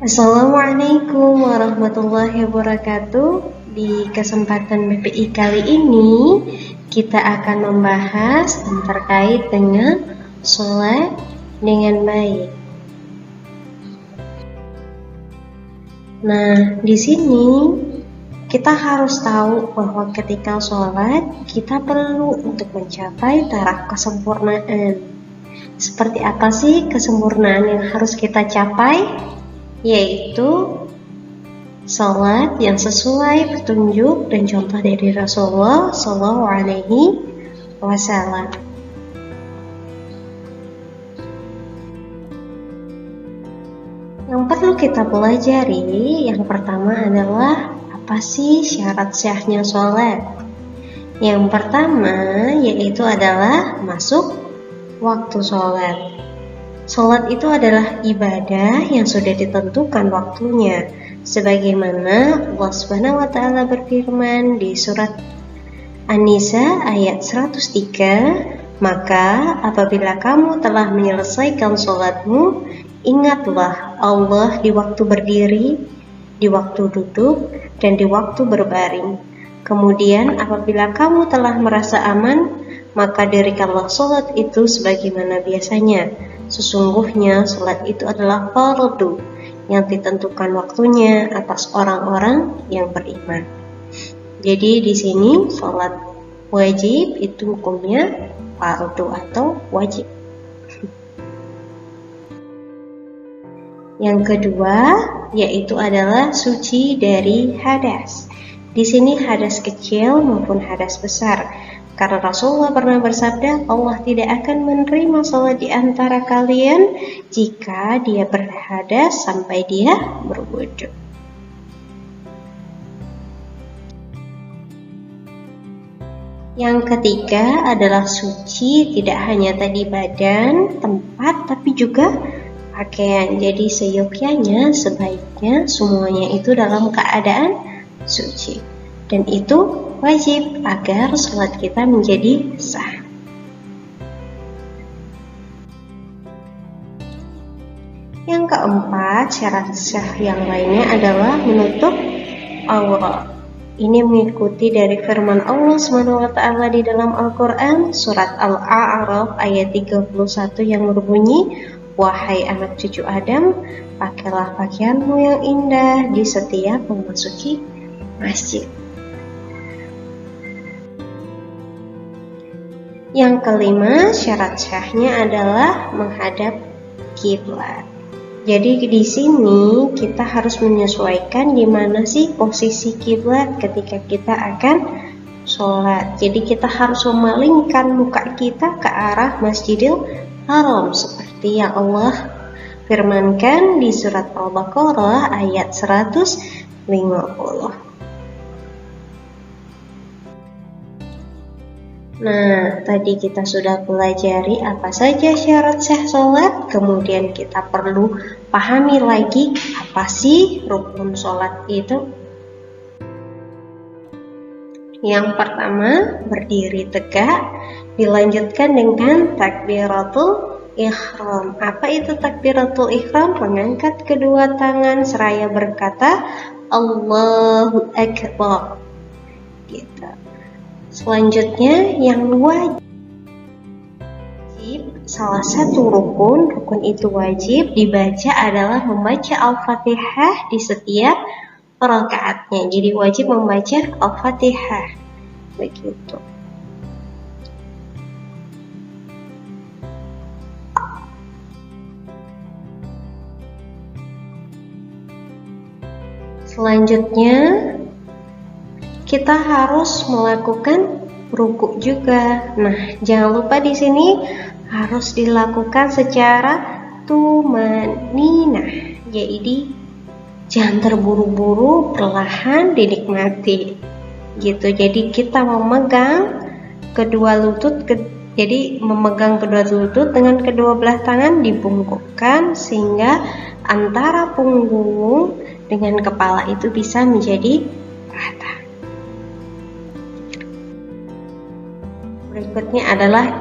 Assalamualaikum warahmatullahi wabarakatuh. Di kesempatan BPI kali ini kita akan membahas terkait dengan sholat dengan baik. Nah, di sini kita harus tahu bahwa ketika sholat kita perlu untuk mencapai taraf kesempurnaan. Seperti apa sih kesempurnaan yang harus kita capai? Yaitu salat yang sesuai petunjuk dan contoh dari Rasulullah Shallallahu Alaihi Wasallam. Yang perlu kita pelajari yang pertama adalah apa sih syarat sahnya salat? Yang pertama yaitu adalah masuk waktu salat. Salat itu adalah ibadah yang sudah ditentukan waktunya, sebagaimana Allah Subhanahu wa taala berfirman di surat An-Nisa ayat 103, "Maka apabila kamu telah menyelesaikan salatmu, ingatlah Allah di waktu berdiri, di waktu duduk, dan di waktu berbaring. Kemudian apabila kamu telah merasa aman, maka dirikanlah salat itu sebagaimana biasanya. Sesungguhnya salat itu adalah fardu yang ditentukan waktunya atas orang-orang yang beriman." Jadi di sini salat wajib itu hukumnya fardu atau wajib. Yang kedua yaitu adalah suci dari hadas. Di sini hadas kecil maupun hadas besar. Karena Rasulullah pernah bersabda, Allah tidak akan menerima salat di antara kalian jika dia berhadas sampai dia berwudu. Yang ketiga adalah suci tidak hanya tadi badan, tempat, tapi juga pakaian. Jadi seyogyanya, sebaiknya semuanya itu dalam keadaan suci. Dan itu wajib agar salat kita menjadi sah. Yang keempat, syarat sah yang lainnya adalah menutup aurat. Ini mengikuti dari firman Allah SWT di dalam Al-Quran, surat Al-A'raf ayat 31 yang berbunyi, "Wahai anak cucu Adam, pakailah pakaianmu yang indah di setiap memasuki masjid." Yang kelima, syarat sahnya adalah menghadap kiblat. Jadi di sini kita harus menyesuaikan di mana sih posisi kiblat ketika kita akan sholat. Jadi kita harus memalingkan muka kita ke arah Masjidil Haram seperti yang Allah firmankan di surat Al-Baqarah ayat 150. Nah, tadi kita sudah pelajari apa saja syarat sah sholat, kemudian kita perlu pahami lagi apa sih rukun sholat itu. Yang pertama, berdiri tegak, dilanjutkan dengan takbiratul ihram. Apa itu takbiratul ihram? Mengangkat kedua tangan seraya berkata, Allahu Akbar. Gitu. Selanjutnya yang wajib, salah satu rukun itu wajib dibaca adalah membaca Al-Fatihah di setiap rakaatnya. Jadi wajib membaca Al-Fatihah. Begitu. Selanjutnya kita harus melakukan rukuk juga. Nah, jangan lupa di sini harus dilakukan secara tumaninah. Jadi jangan terburu-buru, perlahan dinikmati. Gitu. Jadi kita memegang kedua lutut, jadi memegang kedua lutut dengan kedua belah tangan dibungkukkan sehingga antara punggung dengan kepala itu bisa menjadi rata. Berikutnya adalah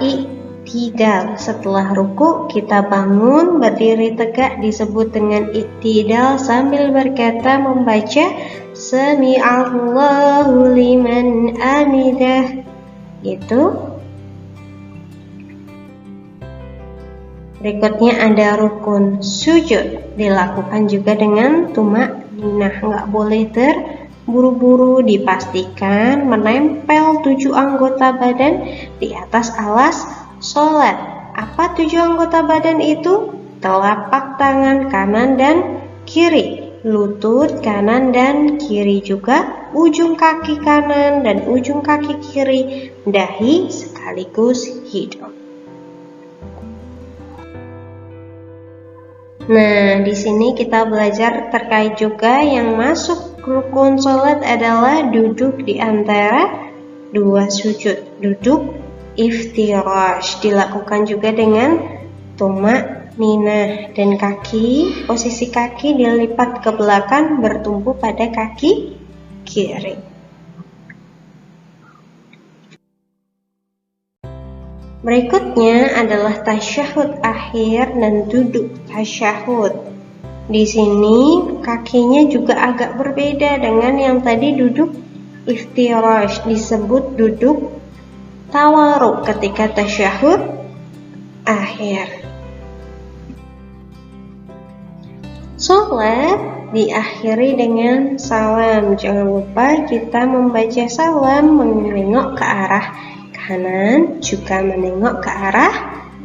i'tidal. Setelah ruku kita bangun berdiri tegak disebut dengan i'tidal sambil berkata membaca Sami'allahu liman hamidah. Gitu. Berikutnya ada rukun sujud, dilakukan juga dengan tumakninah, nggak boleh terburu-buru, dipastikan menempel 7 anggota badan di atas alas sholat. Apa 7 anggota badan itu? Telapak tangan kanan dan kiri, lutut kanan dan kiri juga, ujung kaki kanan dan ujung kaki kiri, dahi sekaligus hidung. Nah, di sini kita belajar terkait juga yang masuk rukun sholat adalah duduk di antara 2 sujud. Duduk iftirash dilakukan juga dengan tumakninah dan posisi kaki dilipat ke belakang bertumpu pada kaki kiri. Berikutnya adalah tasyahud akhir dan duduk tasyahud. Di sini kakinya juga agak berbeda dengan yang tadi duduk iftirash, disebut duduk tawaruk ketika tasyahud akhir. Sholat diakhiri dengan salam. Jangan lupa kita membaca salam menengok ke arah kanan, juga menengok ke arah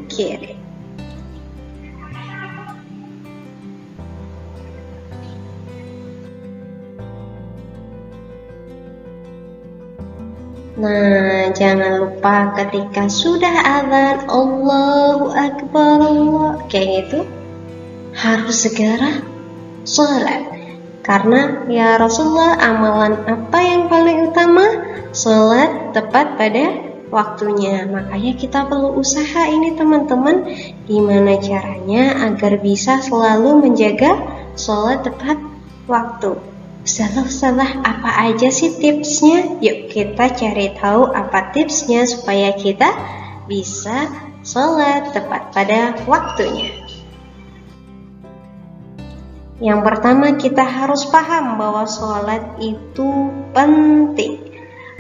kiri. Nah, jangan lupa ketika sudah azan Allahu Akbar, kayak gitu, harus segera sholat. Karena ya Rasulullah, amalan apa yang paling utama? Sholat tepat pada waktunya. Makanya kita perlu usaha ini teman-teman, gimana caranya agar bisa selalu menjaga sholat tepat waktu. Ustazah, apa aja sih tipsnya? Yuk kita cari tahu apa tipsnya supaya kita bisa sholat tepat pada waktunya. Yang pertama, kita harus paham bahwa sholat itu penting.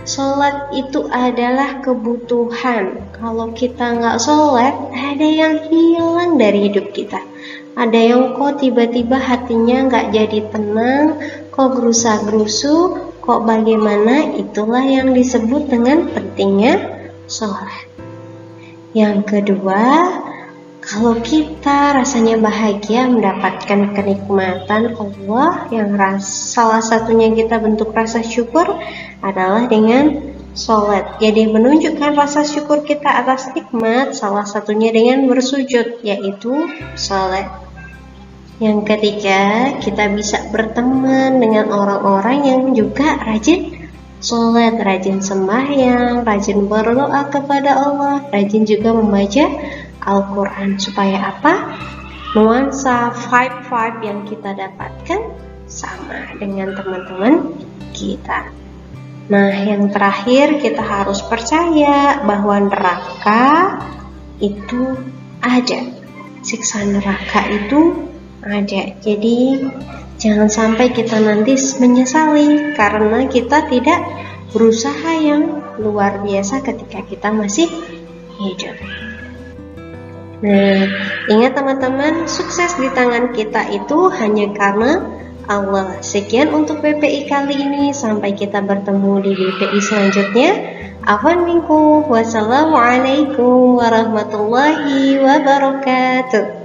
Sholat itu adalah kebutuhan. Kalau kita nggak sholat, ada yang hilang dari hidup kita. Ada yang kok tiba-tiba hatinya nggak jadi tenang, kok gerusa-gerusu, kok bagaimana, itulah yang disebut dengan pentingnya sholat. Yang kedua, kalau kita rasanya bahagia mendapatkan kenikmatan Allah, yang salah satunya kita bentuk rasa syukur adalah dengan sholat. Jadi menunjukkan rasa syukur kita atas nikmat, salah satunya dengan bersujud, yaitu sholat. Yang ketiga, kita bisa berteman dengan orang-orang yang juga rajin sholat, rajin sembahyang, rajin berdoa kepada Allah, rajin juga membaca Al-Quran. Supaya apa? Nuansa vibe yang kita dapatkan sama dengan teman-teman kita. Nah, yang terakhir, kita harus percaya bahwa neraka itu ada. Siksa neraka itu ada. Jadi jangan sampai kita nanti menyesali karena kita tidak berusaha yang luar biasa ketika kita masih hidup. Nah, ingat teman-teman, sukses di tangan kita itu hanya karena Allah. Sekian untuk PPI kali ini, sampai kita bertemu di PPI selanjutnya. Afwan minkum, wassalamualaikum warahmatullahi wabarakatuh.